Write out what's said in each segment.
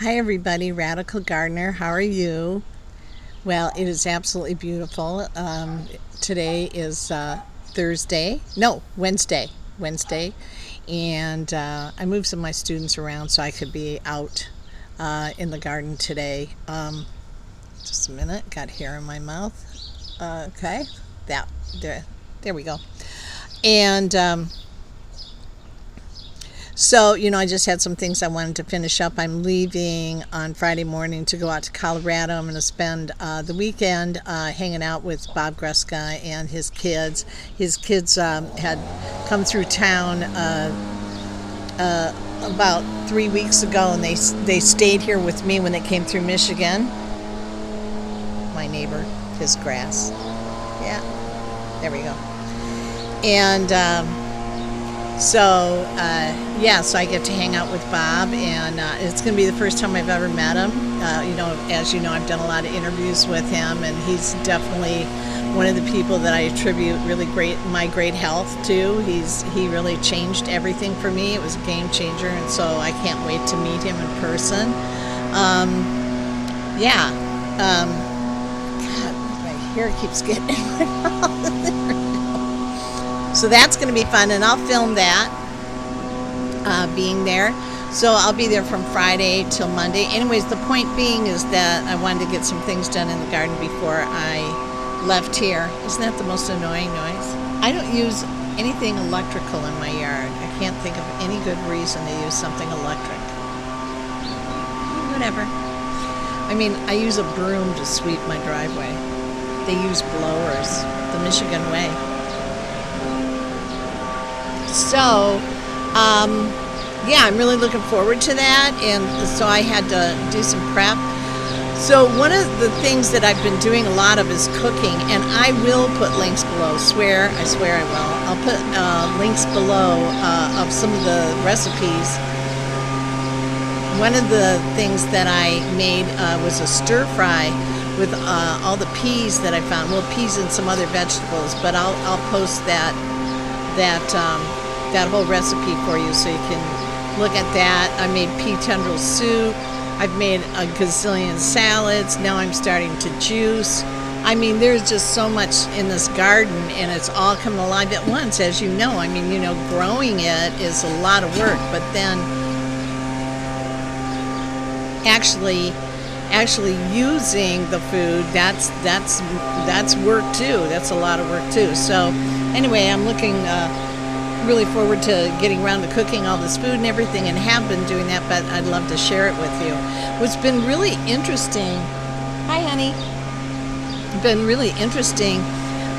Hi everybody, Radical Gardener. How are you? Well, it is absolutely beautiful. Today is Thursday. No, Wednesday. Wednesday. And I moved some of my students around so I could be out in the garden today. Just a minute. Got hair in my mouth. Okay. That there we go. And so, I just had some things I wanted to finish up. I'm leaving on Friday morning to go out to Colorado. I'm going to spend the weekend hanging out with Bob Greska and his kids. His kids had come through town about 3 weeks ago, and they stayed here with me when they came through Michigan. My neighbor, his grass. Yeah, there we go. And so I get to hang out with Bob, and it's going to be the first time I've ever met him. As you know, I've done a lot of interviews with him, and he's definitely one of the people that I attribute my great health to. He really changed everything for me. It was a game changer, and so I can't wait to meet him in person. God, my hair keeps getting in my mouth. So that's going to be fun, and I'll film that being there. So I'll be there from Friday till Monday. Anyways, the point being is that I wanted to get some things done in the garden before I left here. Isn't that the most annoying noise? I don't use anything electrical in my yard. I can't think of any good reason to use something electric. Whatever. I mean, I use a broom to sweep my driveway. They use blowers, the Michigan way. So, I'm really looking forward to that, and so I had to do some prep. So one of the things that I've been doing a lot of is cooking, and I will put links below. I swear I will. I'll put links below of some of the recipes. One of the things that I made was a stir fry with all the peas that I found. Well, peas and some other vegetables, but I'll post that whole recipe for you so you can look at that. I made pea tendril soup. I've made a gazillion salads. Now I'm starting to juice. I mean, there's just so much in this garden, and it's all coming alive at once, as you know. I mean, growing it is a lot of work, but then actually using the food, that's work too. That's a lot of work too. So anyway, I'm looking really forward to getting around to cooking all this food and everything, and have been doing that, but I'd love to share it with you. What's been really interesting, hi honey, been really interesting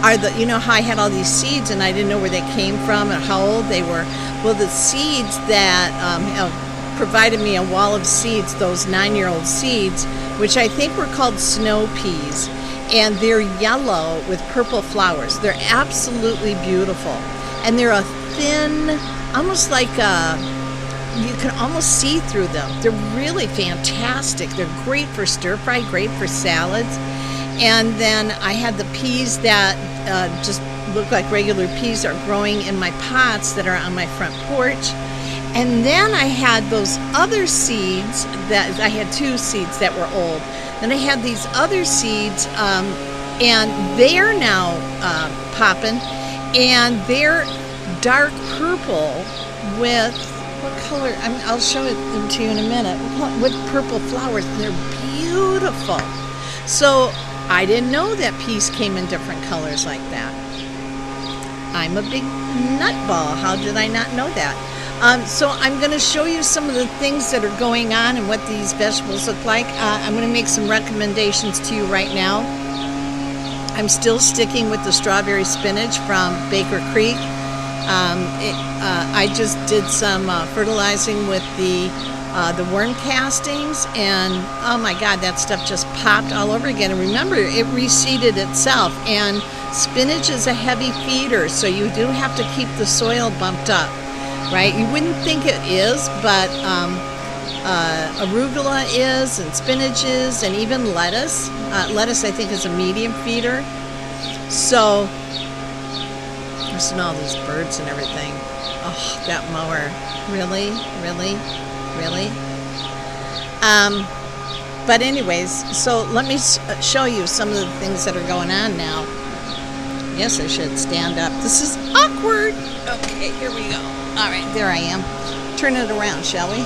are how I had all these seeds and I didn't know where they came from and how old they were. Well, the seeds that have provided me a wall of seeds, those 9-year-old seeds, which I think were called snow peas, and they're yellow with purple flowers. They're absolutely beautiful, and they're a thin, almost like you can almost see through them. They're really fantastic. They're great for stir fry, great for salads. And then I had the peas that just look like regular peas are growing in my pots that are on my front porch. And then I had those other seeds that I had 2 seeds that were old. Then I had these other seeds, and they are now popping, and they're dark purple with what color? I'll show it to you in a minute. With purple flowers. They're beautiful. So I didn't know that peas came in different colors like that. I'm a big nutball. How did I not know that? So I'm going to show you some of the things that are going on and what these vegetables look like. I'm going to make some recommendations to you right now. I'm still sticking with the strawberry spinach from Baker Creek. I just did some fertilizing with the worm castings, and oh my God, that stuff just popped all over again. And remember, it reseeded itself, and spinach is a heavy feeder, so you do have to keep the soil bumped up, right? You wouldn't think it is, but arugula is, and spinach is, and even lettuce. Lettuce, I think, is a medium feeder. So listen to all these birds and everything. Oh, that mower. Really? Um, but anyways, so let me show you some of the things that are going on now. Yes, I should stand up. This is awkward. Okay, here we go. All right, there I am. Turn it around, shall we?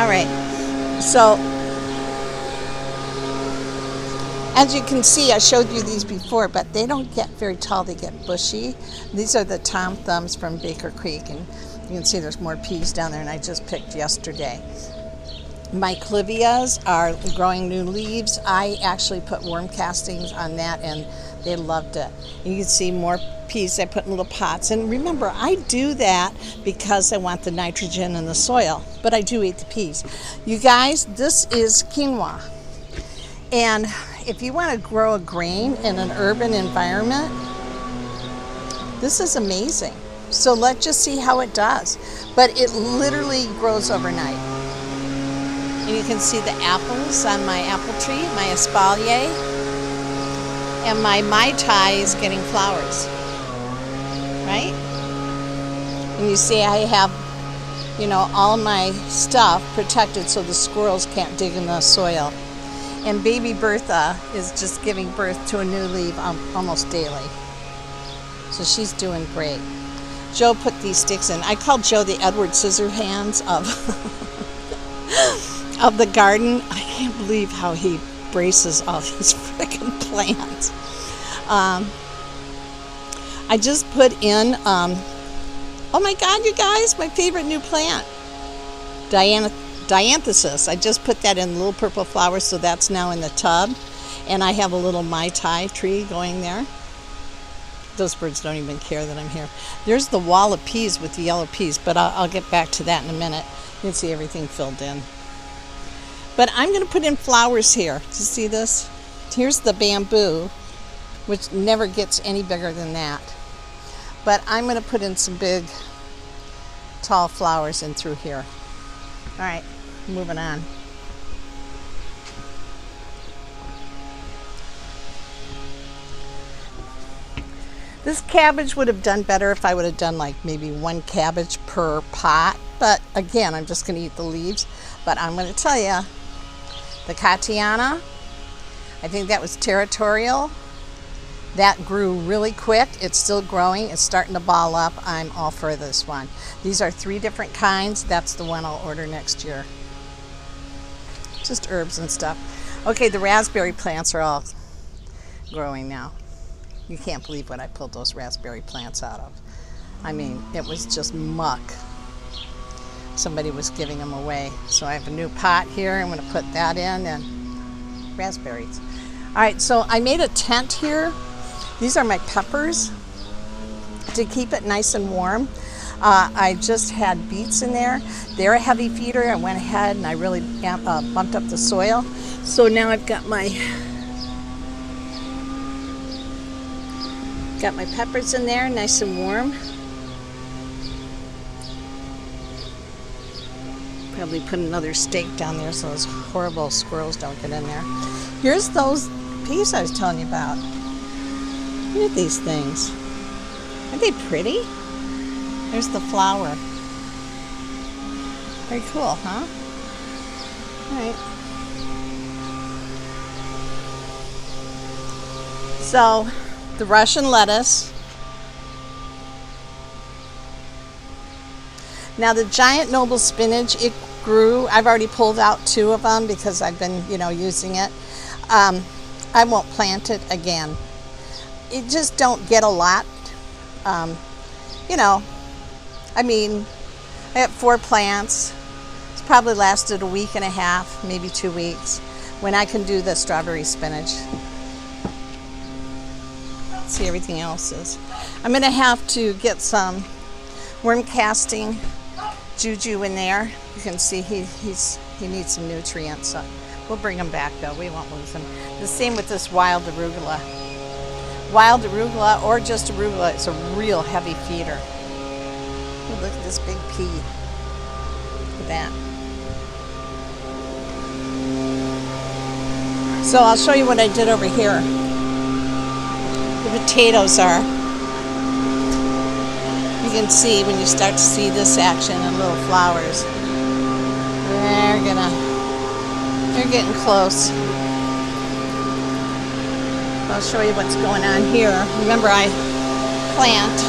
All right. So, as you can see, I showed you these before, but they don't get very tall. They get bushy. These are the Tom Thumbs from Baker Creek, and you can see there's more peas down there, and I just picked yesterday. My clivias are growing new leaves. I actually put worm castings on that, and they loved it. You can see more peas I put in little pots. And remember, I do that because I want the nitrogen in the soil, but I do eat the peas. You guys, this is quinoa. And if you want to grow a grain in an urban environment, this is amazing. So let's just see how it does. But it literally grows overnight. And you can see the apples on my apple tree, my espalier. And my Mai Tai is getting flowers, right? And you see I have, all my stuff protected so the squirrels can't dig in the soil. And baby Bertha is just giving birth to a new leaf almost daily. So she's doing great. Joe put these sticks in. I call Joe the Edward Scissorhands of the garden. I can't believe how he braces all these freaking plants. I just put in, oh my God, you guys, my favorite new plant, dianthesis. I just put that in little purple flowers, so that's now in the tub. And I have a little Mai Tai tree going there. Those birds don't even care that I'm here. There's the wall of peas with the yellow peas, but I'll get back to that in a minute. You can see everything filled in. But I'm going to put in flowers here. Do you see this? Here's the bamboo, which never gets any bigger than that. But I'm going to put in some big, tall flowers in through here. All right, moving on. This cabbage would have done better if I would have done like maybe one cabbage per pot. But again, I'm just going to eat the leaves. But I'm going to tell you, the Katiana, I think that was territorial. That grew really quick. It's still growing. It's starting to ball up. I'm all for this one. These are 3 different kinds. That's the one I'll order next year. Just herbs and stuff. Okay, the raspberry plants are all growing now. You can't believe what I pulled those raspberry plants out of. I mean, it was just muck. Somebody was giving them away. So I have a new pot here. I'm going to put that in and raspberries. All right, so I made a tent here. These are my peppers to keep it nice and warm. I just had beets in there. They're a heavy feeder. I went ahead and I really bumped up the soil. So now I've got my peppers in there, nice and warm. Probably put another stake down there so those horrible squirrels don't get in there. Here's those peas I was telling you about. Look at these things. Aren't they pretty? There's the flower. Very cool, huh? All right. So, the Russian lettuce. Now the giant noble spinach, it grew. I've already pulled out 2 of them because I've been, using it. I won't plant it again. It just don't get a lot. I have 4 plants. It's probably lasted a week and a half, maybe 2 weeks, when I can do the strawberry spinach. Let's see, everything else is. I'm going to have to get some worm casting juju in there. You can see he needs some nutrients. So we'll bring him back though. We won't lose him. The same with this wild arugula. Wild arugula or just arugula, it's a real heavy feeder. Oh, look at this big pea. Look at that. So I'll show you what I did over here. The potatoes are. You can see when you start to see this action and little flowers. They're getting close. I'll show you what's going on here. Remember, I plant.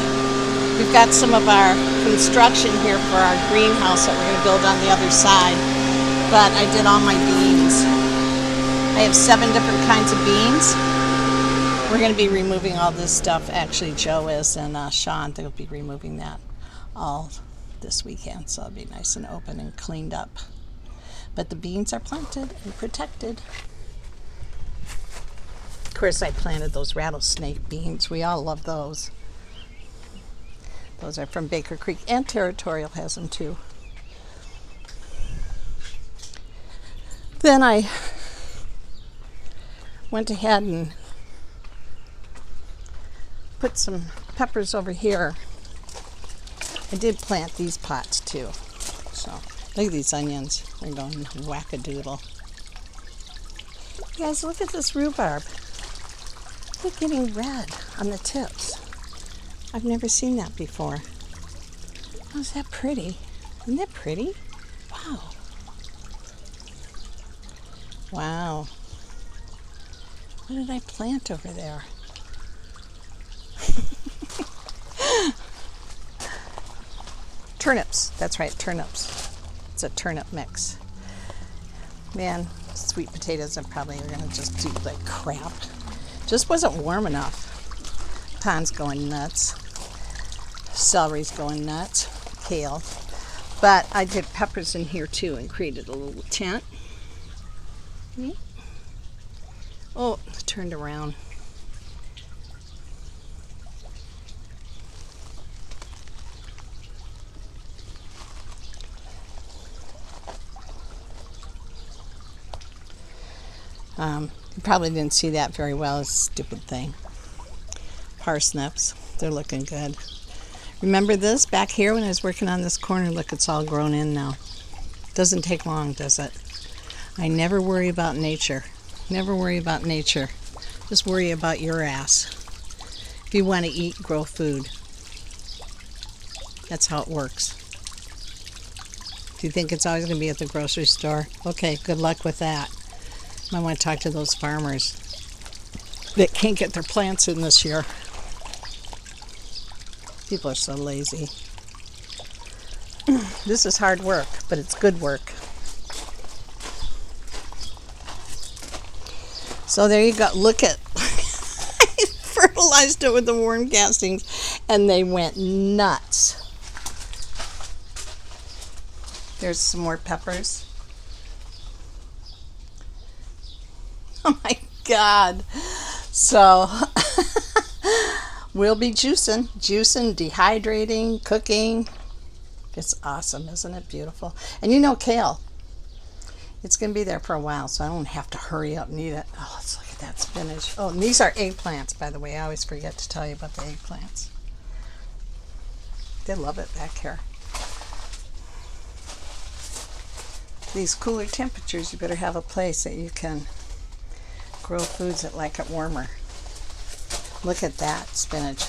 We've got some of our construction here for our greenhouse that we're going to build on the other side. But I did all my beans. I have 7 different kinds of beans. We're going to be removing all this stuff. Actually, Joe is, and Sean, they'll be removing that all this weekend. So it'll be nice and open and cleaned up. But the beans are planted and protected. Of course, I planted those rattlesnake beans. We all love those. Those are from Baker Creek, and Territorial has them too. Then I went ahead and put some peppers over here. I did plant these pots too. So look at these onions. They're going whack-a-doodle. You guys, look at this rhubarb. They're getting red on the tips. I've never seen that before. Oh, is that pretty? Isn't that pretty? Wow. Wow. What did I plant over there? Turnips. That's right, turnips. It's a turnip mix. Man, sweet potatoes are probably going to just do like crap. Just wasn't warm enough. Pond's going nuts. Celery's going nuts. Kale. But I did peppers in here too and created a little tent. Oh, turned around. You probably didn't see that very well. It's a stupid thing. Parsnips. They're looking good. Remember this back here when I was working on this corner? Look, it's all grown in now. Doesn't take long, does it? I never worry about nature. Never worry about nature. Just worry about your ass. If you want to eat, grow food. That's how it works. If you think it's always going to be at the grocery store, okay, good luck with that. I want to talk to those farmers that can't get their plants in this year. People are so lazy. This is hard work, but it's good work. So there you go. Look at, I fertilized it with the worm castings and they went nuts. There's some more peppers. Oh my God. So we'll be juicing, dehydrating, cooking. It's awesome, isn't it beautiful? And you know kale. It's going to be there for a while, so I don't have to hurry up and eat it. Oh, let's look at that spinach. Oh, and these are eggplants, by the way. I always forget to tell you about the eggplants. They love it back here. These cooler temperatures, you better have a place that you can grow foods that like it warmer. Look at that spinach.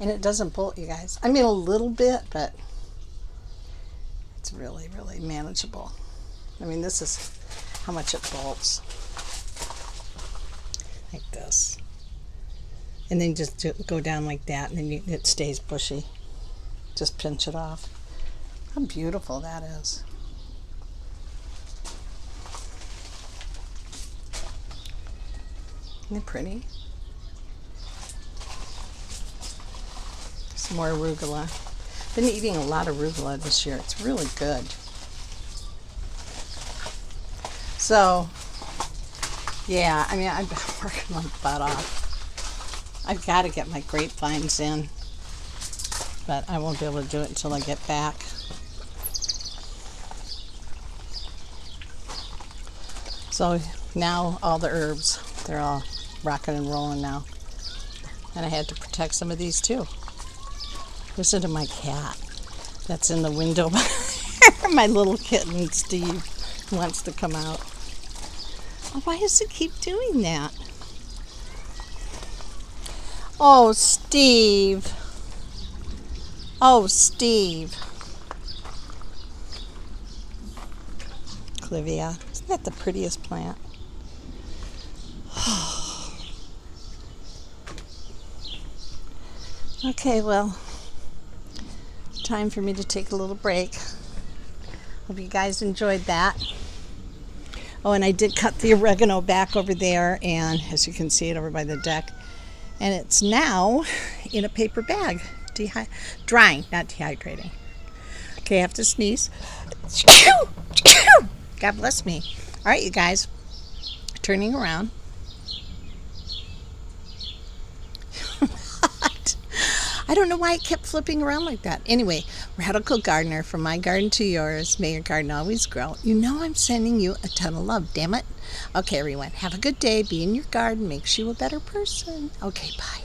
And it doesn't bolt, you guys. I mean, a little bit, but it's really, really manageable. I mean, this is how much it bolts. Like this. And then just go down like that, and then it stays bushy. Just pinch it off. How beautiful that is. Isn't it pretty? Some more arugula. Been eating a lot of arugula this year. It's really good. So, yeah, I mean, I've been working my butt off. I've got to get my grapevines in, but I won't be able to do it until I get back. So now all the herbs, they're all rocking and rolling now. And I had to protect some of these too. Listen to my cat that's in the window. My little kitten, Steve, wants to come out. Oh, why does it keep doing that? Oh, Steve. Oh, Steve. Clivia. Isn't that the prettiest plant? Okay, well, time for me to take a little break. Hope you guys enjoyed that. Oh, and I did cut the oregano back over there, and as you can see it over by the deck, and it's now in a paper bag, drying, not dehydrating. Okay, I have to sneeze. God bless me. All right, you guys, turning around. I don't know why it kept flipping around like that. Anyway, Radical Gardener, from my garden to yours, may your garden always grow. You know I'm sending you a ton of love, damn it. Okay, everyone, have a good day. Be in your garden. Makes you a better person. Okay, bye.